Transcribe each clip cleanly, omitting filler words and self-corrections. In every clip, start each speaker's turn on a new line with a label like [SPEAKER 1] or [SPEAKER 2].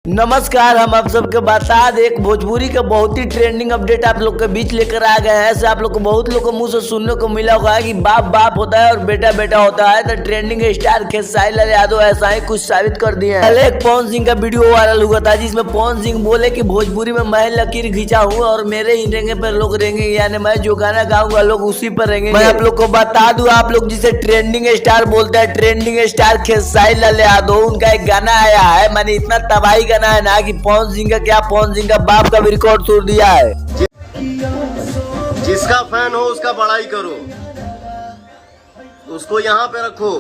[SPEAKER 1] नमस्कार। हम आप सबके बता दें एक भोजपुरी का बहुत ही ट्रेंडिंग अपडेट आप लोग के बीच लेकर आ गए हैं। ऐसे आप लोग को बहुत लोग को मुंह से सुनने को मिला होगा कि बाप बाप होता है और बेटा बेटा होता है। तो ट्रेंडिंग स्टार खेसारी लाल यादव ऐसा ही कुछ साबित कर दिए हैं। पहले एक पवन सिंह का वीडियो वायरल हुआ था जिसमें पवन सिंह बोले कि भोजपुरी में मैं लकीर खींचा हूँ और मेरे ही रेंगे पर लोग रहेंगे, यानी मैं जो गाना गाऊंगा लोग उसी पर रहेंगे। मैं आप लोग को बता दूं, आप लोग जिसे ट्रेंडिंग स्टार बोलते हैं, ट्रेंडिंग स्टार खेसारी लाल यादव, उनका एक गाना आया है, मैंने इतना तबाही गाना है ना कि पवन सिंह का क्या, पवन सिंह का बाप का भी रिकॉर्ड तोड़ दिया है।
[SPEAKER 2] जिसका फैन हो उसका बड़ाई करो, उसको यहाँ पे रखो।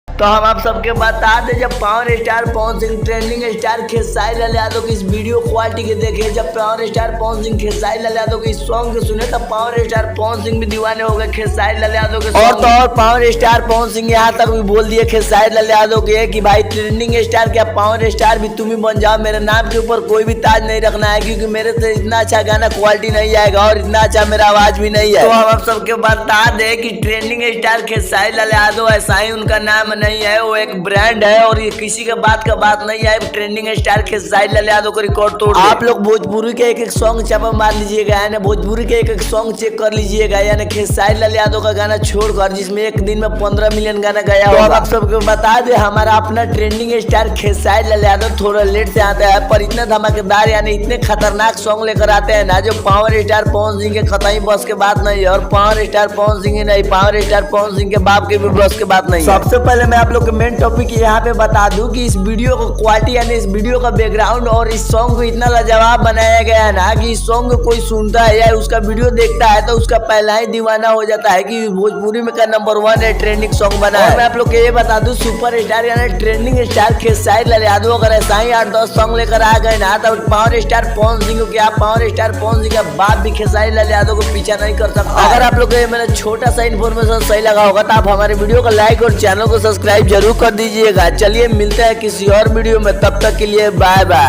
[SPEAKER 1] तो हम आप सबके बता दें, जब power star Pawan Singh trending star Khesari Lal Yadav की इस वीडियो क्वालिटी के देखे, जब पावर स्टार पवन सिंह खेसारी लाल यादव के इस सॉन्ग के सुने, तब पावर स्टार पवन सिंह भी दीवाने हो गए खेसारी लाल यादव के। और तो और पावर स्टार पवन सिंह यहाँ तक भी बोल दिए खेसारी लाल यादव के कि भाई ट्रेंडिंग स्टार क्या, पावर स्टार भी तुम ही बन जाओ, मेरे नाम के ऊपर कोई भी ताज नहीं रखना है, क्योंकि मेरे से इतना अच्छा गाना क्वालिटी नहीं आएगा और इतना अच्छा मेरा आवाज भी नहीं है। तो हम आप सबके बता दें कि ट्रेंडिंग स्टार खेसारी लाल यादव ऐसा ही उनका नाम नहीं है, वो एक ब्रांड है और ये किसी के बात का बात नहीं है। ट्रेंडिंग स्टार खेसारी लाल यादव को रिकॉर्ड तोड़। आप लोग भोजपुरी के एक एक सॉन्ग छापा मार लीजिएगा, यानी भोजपुरी के एक एक सॉन्ग चेक कर लीजिएगा, यानी खेसारी लाल यादव का गाना छोड़कर, जिसमें एक दिन में 15 मिलियन गाना गया हो। आप सबको बता दे, हमारा अपना ट्रेंडिंग स्टार खेसारी लाल यादव थोड़ा लेट से आता है, पर इतना धमाकेदार यानी इतने खतरनाक सॉन्ग लेकर आते हैं ना, जो पावर स्टार पवन सिंह के खताई बस के बात नहीं है। और पावर स्टार पवन सिंह ही नहीं, पावर स्टार पवन सिंह के बाप के भी बस के बात नहीं है। सबसे पहले मैं आप लोग मेन टॉपिक यहाँ पे बता दूं कि इस वीडियो को क्वालिटी यानी इस वीडियो का बैकग्राउंड और इस सॉन्ग को इतना लाजवाब बनाया गया है ना कि इस सॉन्ग को कोई सुनता है या उसका वीडियो देखता है तो उसका पहला ही दीवाना हो जाता है कि भोजपुरी में का नंबर 1 है, ट्रेंडिंग सॉन्ग बना है। मैं आप लोग को ये बता दूं, सुपर स्टार यानी ट्रेंडिंग स्टार खेसारी लाल यादव अगर ऐसा ही 8-10 सॉन्ग लेकर आ गए ना, तो पावर स्टार पवन सिंह को क्या, पावर स्टार पवन सिंह का बाप भी खेसारी लाल यादव को पीछा नहीं कर सकता। अगर आप लोग को ये मेरा छोटा सा इन्फॉर्मेशन सही लगा होगा तो आप हमारे वीडियो को लाइक और चैनल को सब्सक्राइब जरूर कर दीजिएगा। चलिए मिलते हैं किसी और वीडियो में, तब तक के लिए बाय बाय।